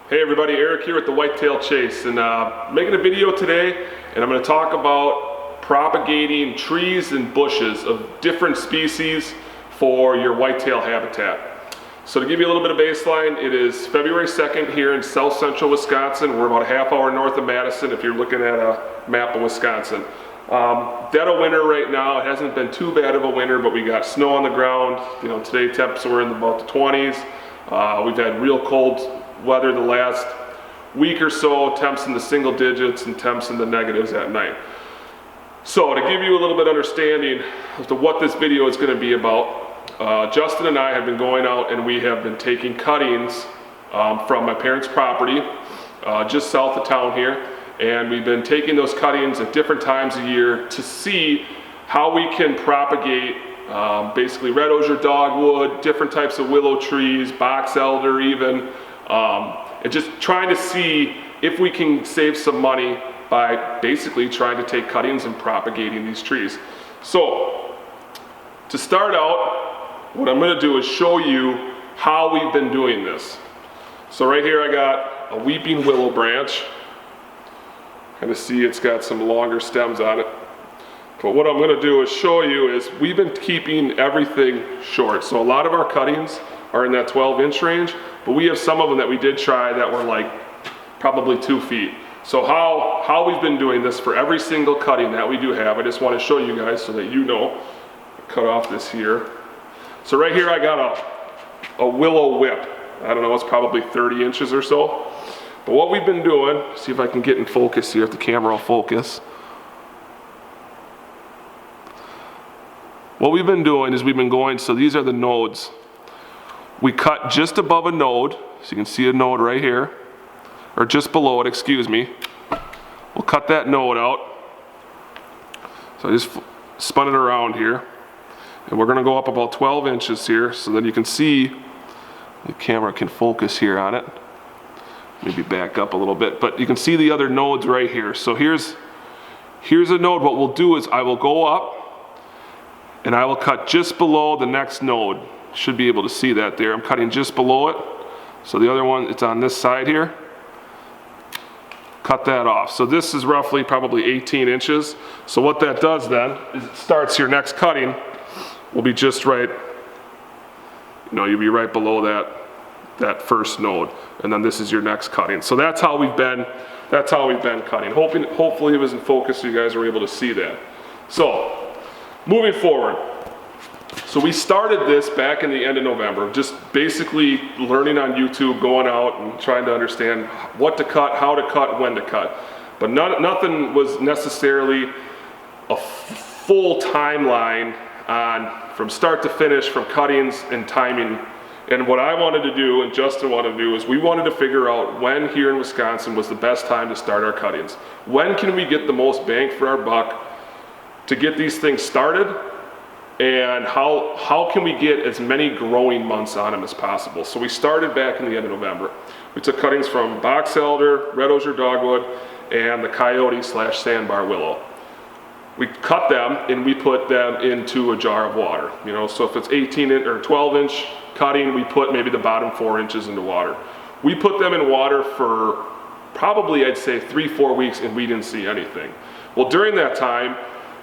Hey everybody, Eric here with the Whitetail Chase, and making a video today, and I'm going to talk about propagating trees and bushes of different species for your whitetail habitat. So to give you a little bit of baseline, it is February 2nd here in south central Wisconsin. We're about a half hour north of Madison if you're looking at a map of Wisconsin. Dead of winter right now. It hasn't been too bad of a winter, but we got snow on the ground. You know, today temps were in about the 20s. We've had real cold weather the last week or so, temps in the single digits and temps in the negatives at night. So to give you a little bit of understanding as to what this video is going to be about, Justin and I have been going out and we have been taking cuttings from my parents' property just south of town here, and we've been taking those cuttings at different times of year to see how we can propagate basically red osier dogwood, different types of willow trees, box elder even, and just trying to see if we can save some money by basically trying to take cuttings and propagating these trees. So to start out, what I'm going to do is show you how we've been doing this. So right here I got a weeping willow branch. Kind of see it's got some longer stems on it. But what I'm going to do is show you is we've been keeping everything short. So a lot of our cuttings are in that 12-inch range, but we have some of them that we did try that were like probably 2 feet. So how we've been doing this for every single cutting that we do have, I just want to show you guys so that you know. Cut off this here. So right here I got a willow whip. I don't know, it's probably 30 inches or so. But what we've been doing, see if I can get in focus here, if the camera will focus. What we've been doing is we've been going, so these are the nodes. We cut just above a node, so you can see a node right here, or just below it, excuse me. We'll cut that node out. So I just spun it around here, and we're going to go up about 12 inches here, so that you can see, the camera can focus here on it. Maybe back up a little bit, but you can see the other nodes right here. So here's a node. What we'll do is I will go up, and I will cut just below the next node. Should be able to see that there. I'm cutting just below it. So the other one, it's on this side here. Cut that off. So this is roughly probably 18 inches. So what that does then is it starts your next cutting will be just right, you'll be right below that first node. And then this is your next cutting. So that's how we've been cutting. Hopefully it was in focus so you guys were able to see that. So moving forward. So we started this back in the end of November, just basically learning on YouTube, going out and trying to understand what to cut, how to cut, when to cut. But nothing was necessarily a full timeline on from start to finish, from cuttings and timing. And what I wanted to do, and Justin wanted to do, is we wanted to figure out when here in Wisconsin was the best time to start our cuttings. When can we get the most bang for our buck to get these things started? And how can we get as many growing months on them as possible? So we started back in the end of November. We took cuttings from box elder, red osier dogwood, and the coyote/sandbar willow. We cut them and we put them into a jar of water. So if it's 18 or 12-inch cutting, we put maybe the bottom 4 inches into water. We put them in water for probably, I'd say, 3-4 weeks, and we didn't see anything. Well, during that time,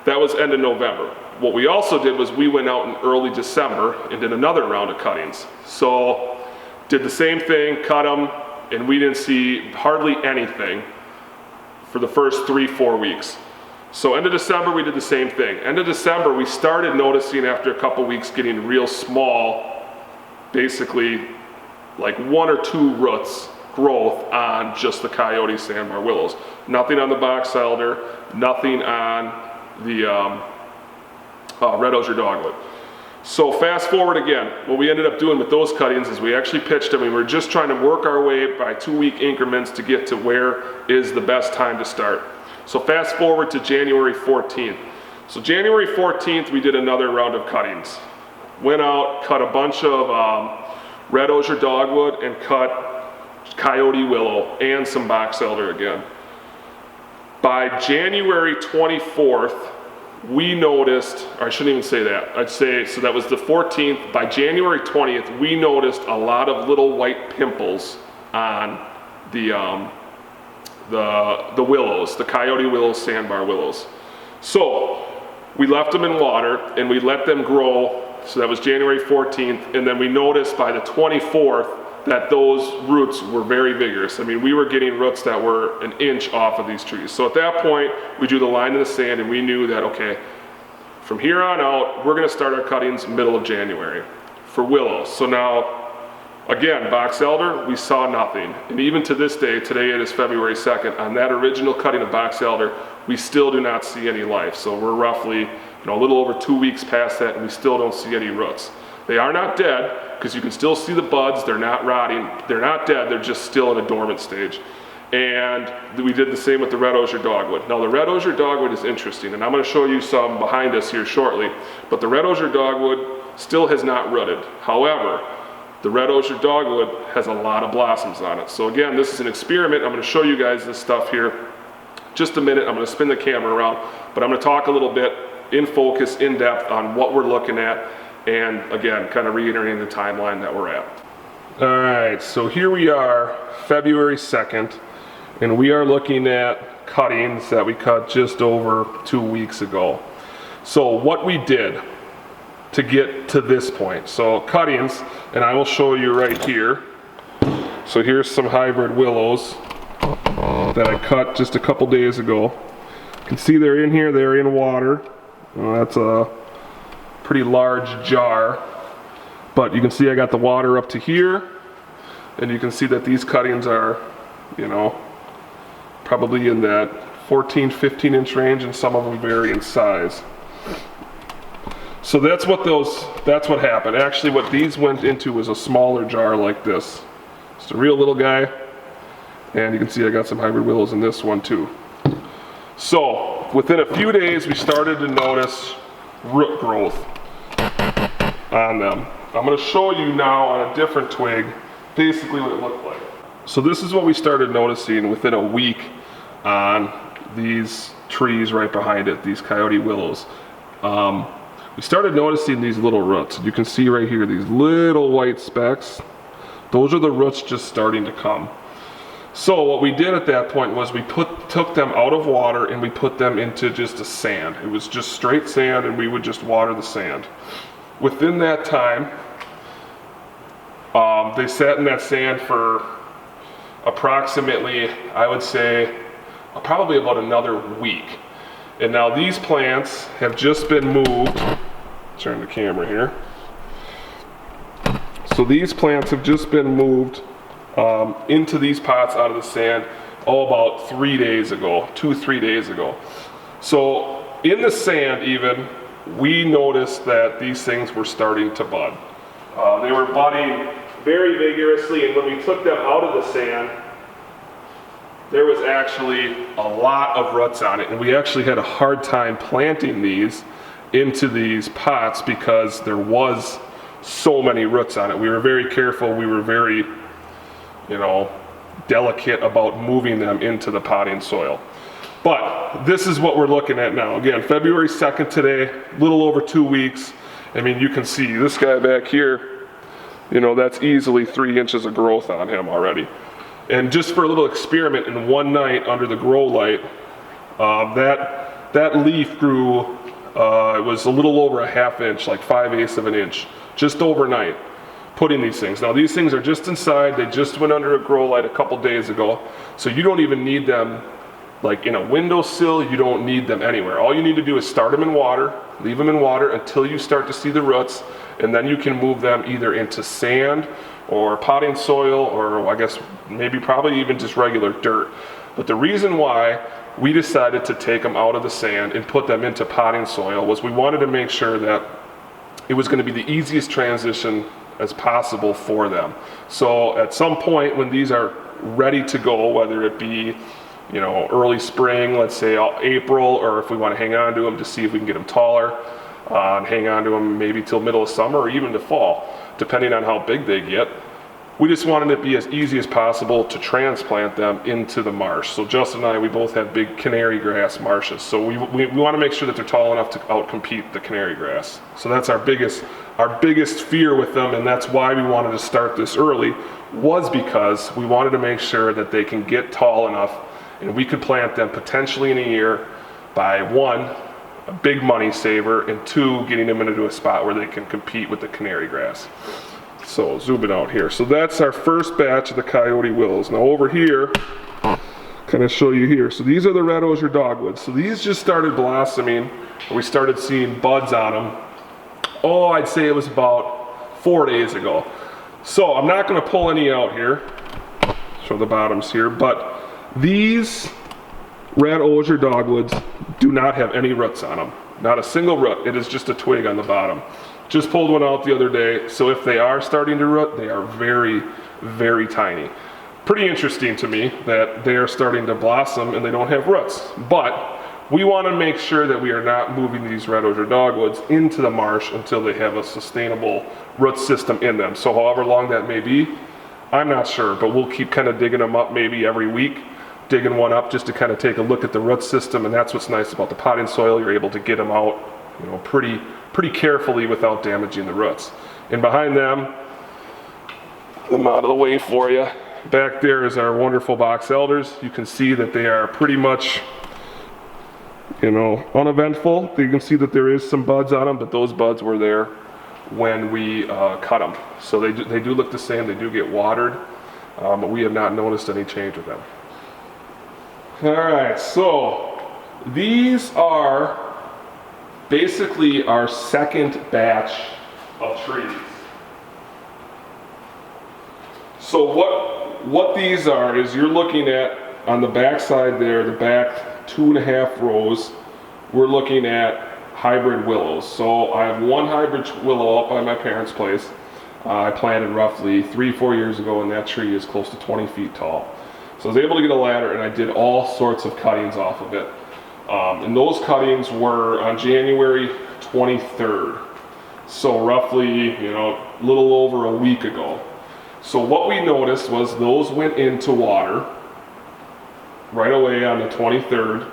that was end of November. What we also did was we went out in early December and did another round of cuttings. So did the same thing, cut them, and we didn't see hardly anything for the first 3-4 weeks. So end of December we did the same thing. End of December we started noticing after a couple weeks getting real small, basically like 1 or 2 roots growth on just the coyote sandbar willows. Nothing on the box elder, nothing on the red osier dogwood. So fast forward again, what we ended up doing with those cuttings is we actually pitched them. We were just trying to work our way by 2-week increments to get to where is the best time to start. So fast forward to January 14th. So January 14th we did another round of cuttings. Went out, cut a bunch of red osier dogwood and cut coyote willow and some box elder again. By January 24th, we noticed, or I shouldn't even say that, I'd say, so that was the 14th, by January 20th, we noticed a lot of little white pimples on the willows, the coyote willows, sandbar willows. So we left them in water and we let them grow. So that was January 14th, and then we noticed by the 24th that those roots were very vigorous. I mean, we were getting roots that were an inch off of these trees. So at that point, we drew the line in the sand and we knew that, okay, from here on out, we're gonna start our cuttings middle of January for willows. So now, again, box elder, we saw nothing. And even to this day, today it is February 2nd, on that original cutting of box elder, we still do not see any life. So we're roughly, a little over 2 weeks past that and we still don't see any roots. They are not dead, because you can still see the buds, they're not rotting, they're not dead, they're just still in a dormant stage. And we did the same with the red osier dogwood. Now the red osier dogwood is interesting, and I'm going to show you some behind us here shortly, but the red osier dogwood still has not rooted. However, the red osier dogwood has a lot of blossoms on it. So again, this is an experiment. I'm going to show you guys this stuff here. Just a minute, I'm going to spin the camera around, but I'm going to talk a little bit in focus, in depth on what we're looking at, and again, kind of reiterating the timeline that we're at. All right, so here we are, February 2nd, and we are looking at cuttings that we cut just over 2 weeks ago. So what we did to get to this point, so cuttings, and I will show you right here. So here's some hybrid willows that I cut just a couple days ago. You can see they're in here, they're in water. That's a pretty large jar, but you can see I got the water up to here, and you can see that these cuttings are, probably in that 14-15 inch range, and some of them vary in size. So that's what happened. Actually, what these went into was a smaller jar like this. Just a real little guy, and you can see I got some hybrid willows in this one too. So within a few days, we started to notice root growth on them. I'm going to show you now on a different twig basically what it looked like. So this is what we started noticing within a week on these trees right behind it, these coyote willows. We started noticing these little roots. You can see right here these little white specks. Those are the roots just starting to come. So what we did at that point was we took them out of water and we put them into just a sand. It was just straight sand, and we would just water the sand. Within that time, they sat in that sand for approximately, I would say, probably about another week. And now these plants have just been moved. Turn the camera here. So these plants have just been moved into these pots out of the sand about 3 days ago, 2-3 days ago. So in the sand even, we noticed that these things were starting to bud. They were budding very vigorously, and when we took them out of the sand, there was actually a lot of roots on it, and we actually had a hard time planting these into these pots because there was so many roots on it. We were very careful, we were very, delicate about moving them into the potting soil. But this is what we're looking at now. Again, February 2nd today, a little over 2 weeks. I mean, you can see this guy back here, that's easily 3 inches of growth on him already. And just for a little experiment, in one night under the grow light, that leaf grew, it was a little over a ½ inch, like 5/8 of an inch, just overnight, putting these things. Now these things are just inside, they just went under a grow light a couple days ago, so you don't even need them like in a windowsill, you don't need them anywhere. All you need to do is start them in water, leave them in water until you start to see the roots, and then you can move them either into sand or potting soil, or I guess maybe probably even just regular dirt. But the reason why we decided to take them out of the sand and put them into potting soil was we wanted to make sure that it was going to be the easiest transition as possible for them. So at some point when these are ready to go, whether it be early spring, let's say April, or if we want to hang on to them to see if we can get them taller, hang on to them maybe till middle of summer or even to fall, depending on how big they get. we just wanted it to be as easy as possible to transplant them into the marsh. So Justin and I, we both have big canary grass marshes. So we want to make sure that they're tall enough to outcompete the canary grass. So that's our biggest fear with them, and that's why we wanted to start this early, was because we wanted to make sure that they can get tall enough and we could plant them potentially in a year by one, a big money saver, and two, getting them into a spot where they can compete with the canary grass. So zoom it out here. So that's our first batch of the coyote willows. Now over here, kind of show you here. So these are the red osier dogwoods. So these just started blossoming, and we started seeing buds on them. Oh, I'd say it was about 4 days ago. So I'm not going to pull any out here. Show the bottoms here, but these red osier dogwoods do not have any roots on them. Not a single root. It is just a twig on the bottom. Just pulled one out the other day, so if they are starting to root, they are very, very tiny. Pretty interesting to me that they are starting to blossom and they don't have roots. But we want to make sure that we are not moving these red osier dogwoods into the marsh until they have a sustainable root system in them. So however long that may be, I'm not sure, but we'll keep kind of digging them up maybe every week, digging one up just to kind of take a look at the root system. And that's what's nice about the potting soil. You're able to get them out, you know, pretty carefully without damaging the roots. And behind them out of the way for you, back there is our wonderful box elders. You can see that they are pretty much, you know, uneventful. You can see that there is some buds on them, but those buds were there when we cut them. So they do look the same. They do get watered, but we have not noticed any change with them. All right, so these are basically our second batch of trees. So what these are is, you're looking at on the back side there, the back 2.5 rows, we're looking at hybrid willows. So I have one hybrid willow up by my parents' place. I planted roughly 3-4 years ago, and that tree is close to 20 feet tall. So I was able to get a ladder, and I did all sorts of cuttings off of it. And those cuttings were on January 23rd. So roughly, you know, a little over a week ago. So what we noticed was those went into water right away on the 23rd.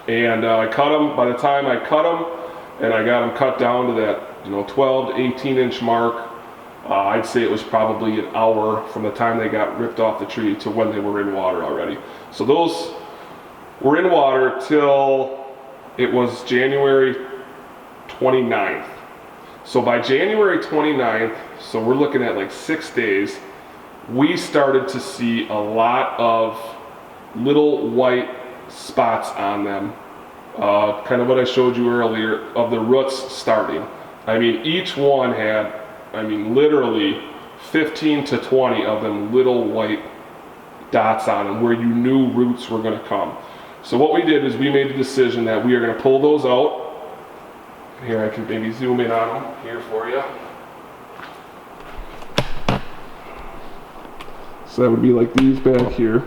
And I cut them. By the time I cut them and I got them cut down to that, you know, 12 to 18 inch mark, I'd say it was probably an hour from the time they got ripped off the tree to when they were in water already. So those were in water till it was January 29th. So by January 29th, so we're looking at like 6 days, we started to see a lot of little white spots on them. Kind of what I showed you earlier of the roots starting. I mean, each one had, I mean, literally 15 to 20 of them little white dots on them where you knew roots were going to come. So what we did is we made the decision that we are going to pull those out. Here, I can maybe zoom in on them here for you. So that would be like these back here.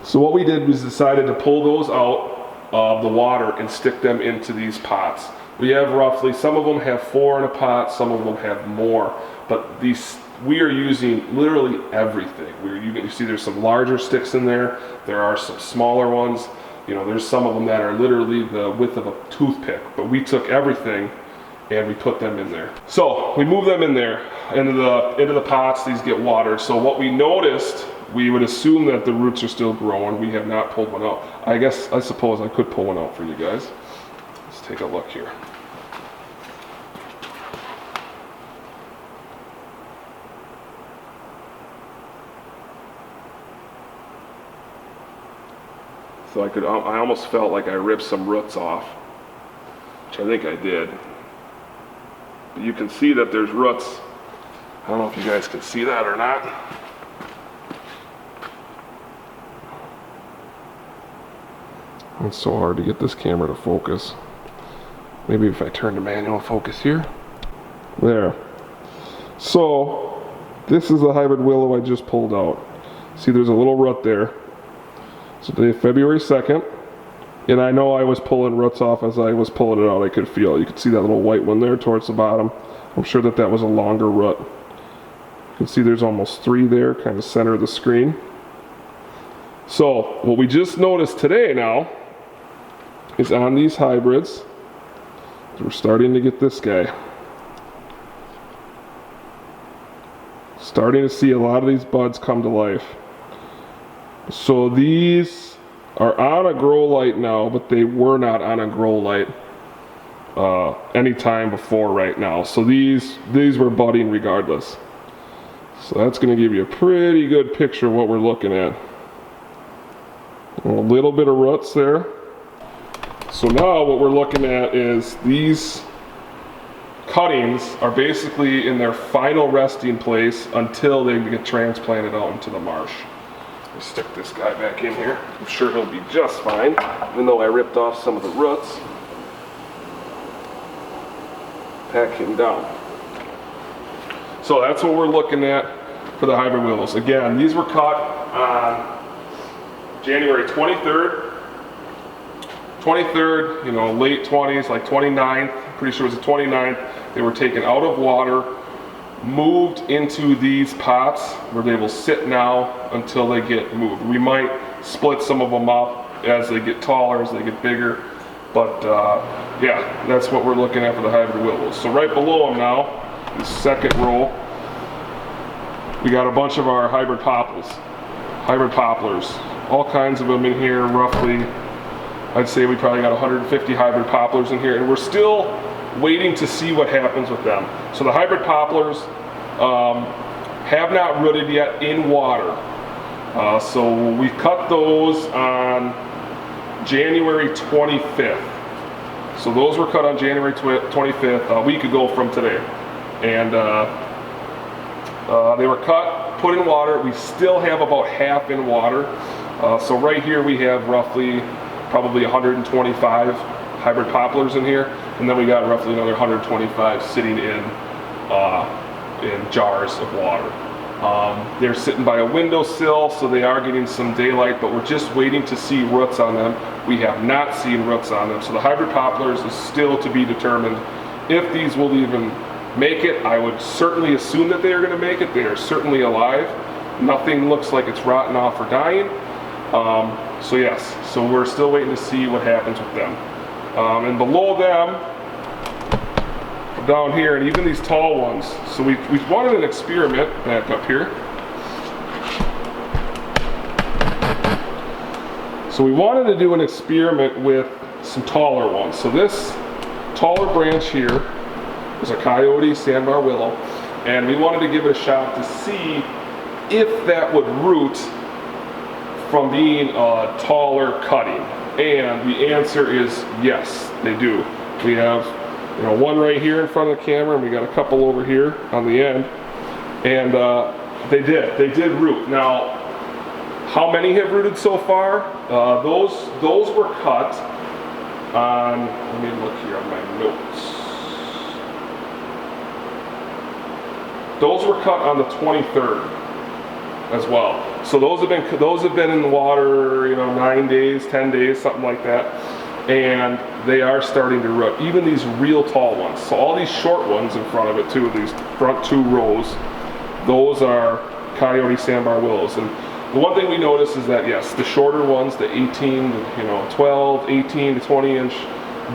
So what we did was decided to pull those out of the water and stick them into these pots. We have roughly, some of them have 4 in a pot, some of them have more, but these, we are using literally everything. You see there's some larger sticks in there, there are some smaller ones, you know, there's some of them that are literally the width of a toothpick, but we took everything and we put them in there. So we move them in there, into the pots, these get watered. So what we noticed, we would assume that the roots are still growing. We have not pulled one out. I suppose I could pull one out for you guys. Let's take a look here. So I almost felt like I ripped some roots off, which I think I did. But you can see that there's roots. I don't know if you guys can see that or not. It's so hard to get this camera to focus. Maybe if I turn to manual focus here. There. So this is the hybrid willow I just pulled out. See, there's a little root there. So today, February 2nd, And I know I was pulling roots off as I was pulling it out. I could feel it. You could see that little white one there towards the bottom. I'm sure that that was a longer root. You can see there's almost 3 there, kind of center of the screen. So what we just noticed today now is on these hybrids, we're starting to get this guy. Starting to see a lot of these buds come to life. So these are on a grow light now, but they were not on a grow light any time before right now. So these were budding regardless. So that's going to give you a pretty good picture of what we're looking at. A little bit of roots there. So now what we're looking at is these cuttings are basically in their final resting place until they get transplanted out into the marsh. Let's stick this guy back in here. I'm sure he'll be just fine, even though I ripped off some of the roots. Pack him down. So that's what we're looking at for the hybrid willows. Again, these were cut on January 23rd, you know, late 20s, like 29th, pretty sure it was the 29th. They were taken out of water, moved into these pots where they will sit now until they get moved. We might split some of them up as they get taller, as they get bigger, but yeah, that's what we're looking at for the hybrid willows. So right below them now, the second row, we got a bunch of our hybrid poplars, all kinds of them in here. Roughly, I'd say we probably got 150 hybrid poplars in here, and we're still waiting to see what happens with them. So the hybrid poplars have not rooted yet in water. So we cut those on January 25th. So those were cut on January 25th, a week ago from today. And they were cut, put in water. We still have about half in water. So right here we have roughly probably 125 hybrid poplars in here, and then we got roughly another 125 sitting in jars of water. They're sitting by a windowsill, so they are getting some daylight, but we're just waiting to see roots on them. We have not seen roots on them, so the hybrid poplars is still to be determined if these will even make it. I would certainly assume that they are going to make it. They are certainly alive. Nothing looks like it's rotten off or dying. So yes, so we're still waiting to see what happens with them. And below them, down here, and even these tall ones. So we wanted an experiment back up here. So we wanted to do an experiment with some taller ones. So this taller branch here is a coyote sandbar willow, and we wanted to give it a shot to see if that would root from being a taller cutting. And the answer is yes, they do. We have, you know, one right here in front of the camera, and we got a couple over here on the end, and they did root. Now, how many have rooted so far? Those were cut on, let me look here on my notes. Those were cut on the 23rd as well. So those have been in the water, you know, 9 days, 10 days, something like that, and they are starting to root. Even these real tall ones. So all these short ones in front of it too, these front 2 rows, those are coyote sandbar willows. And the one thing we notice is that yes, the shorter ones, the 18, 12, 18 to 20 inch,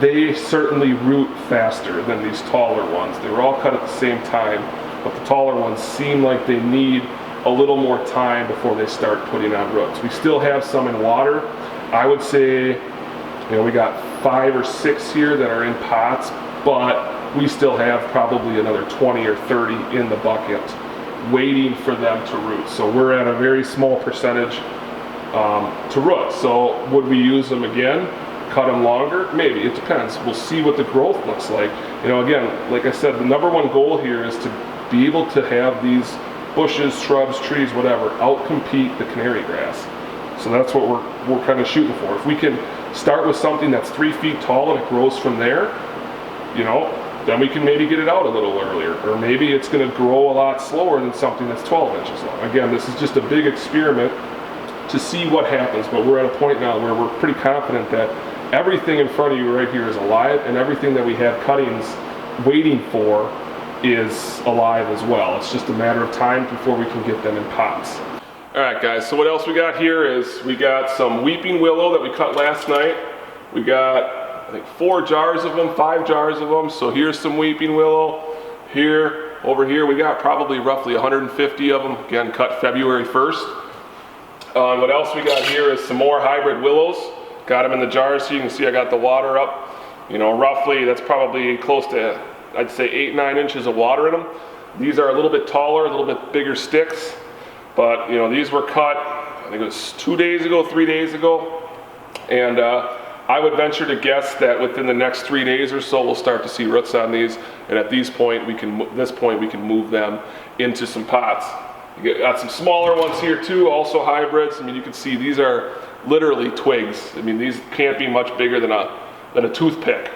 they certainly root faster than these taller ones. They were all cut at the same time, but the taller ones seem like they need a little more time before they start putting on roots. We still have some in water. I would say, you know, we got 5 or 6 here that are in pots, but we still have probably another 20 or 30 in the bucket waiting for them to root. So we're at a very small percentage to root. So would we use them again? Cut them longer? Maybe, it depends. We'll see what the growth looks like. You know, again, like I said, the number one goal here is to be able to have these bushes, shrubs, trees, whatever, outcompete the canary grass. So that's what we're kind of shooting for. If we can start with something that's 3 feet tall and it grows from there, you know, then we can maybe get it out a little earlier. Or maybe it's going to grow a lot slower than something that's 12 inches long. Again, this is just a big experiment to see what happens, but we're at a point now where we're pretty confident that everything in front of you right here is alive, and everything that we have cuttings waiting for is alive as well. It's just a matter of time before we can get them in pots. All right, guys, so what else we got here is we got some weeping willow that we cut last night. We got, I think, 4 jars of them, 5 jars of them. So here's some weeping willow. Here, over here, we got probably roughly 150 of them, again, cut February 1st. What else we got here is some more hybrid willows. Got them in the jars, so you can see I got the water up. You know, roughly, that's probably close to, I'd say 8-9 inches of water in them. These are a little bit taller, a little bit bigger sticks. But, you know, these were cut, I think it was 2 days ago, 3 days ago. And I would venture to guess that within the next 3 days or so, we'll start to see roots on these. And at this point, we can move them into some pots. You got some smaller ones here too, also hybrids. I mean, you can see these are literally twigs. I mean, these can't be much bigger than a toothpick.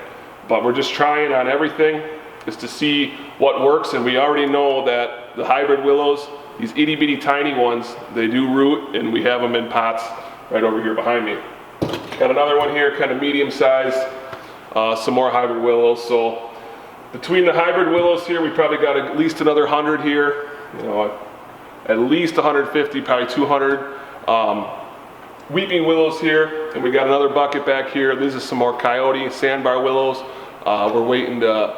But we're just trying on everything just to see what works. And we already know that the hybrid willows, these itty bitty tiny ones, they do root, and we have them in pots right over here behind me. Got another one here, kind of medium sized, some more hybrid willows. So between the hybrid willows here, we probably got at least another 100 here, you know, at least 150, probably 200 weeping willows here, and we got another bucket back here. This is some more coyote sandbar willows. We're waiting to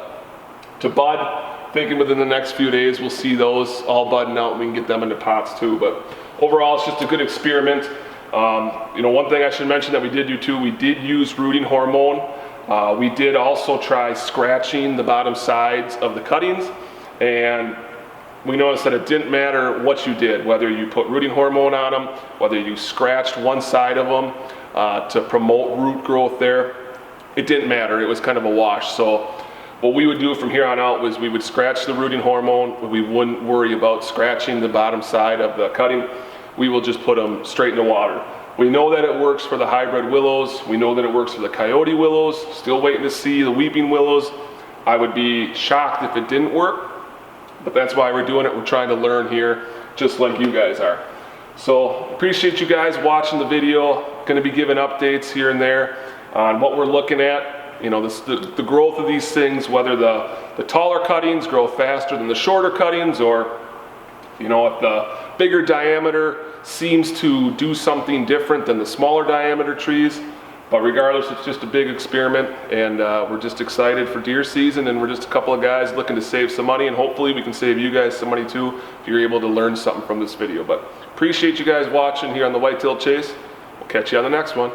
bud. Thinking within the next few days we'll see those all budding out and we can get them into pots too. But overall, it's just a good experiment. You know, one thing I should mention that we did do too, we did use rooting hormone. We did also try scratching the bottom sides of the cuttings, and we noticed that it didn't matter what you did, whether you put rooting hormone on them, whether you scratched one side of them to promote root growth there. It didn't matter. It was kind of a wash. So what we would do from here on out was we would scratch the rooting hormone. We wouldn't worry about scratching the bottom side of the cutting. We will just put them straight in the water. We know that it works for the hybrid willows. We know that it works for the coyote willows. Still waiting to see the weeping willows. I would be shocked if it didn't work, but that's why we're doing it. We're trying to learn here, just like you guys are. So appreciate you guys watching the video. Going to be giving updates here and there on what we're looking at. You know, the growth of these things, whether the taller cuttings grow faster than the shorter cuttings, or, you know, if the bigger diameter seems to do something different than the smaller diameter trees. But regardless, it's just a big experiment, and we're just excited for deer season, and we're just a couple of guys looking to save some money, and hopefully we can save you guys some money too if you're able to learn something from this video. But appreciate you guys watching here on the Whitetail Chase. We'll catch you on the next one.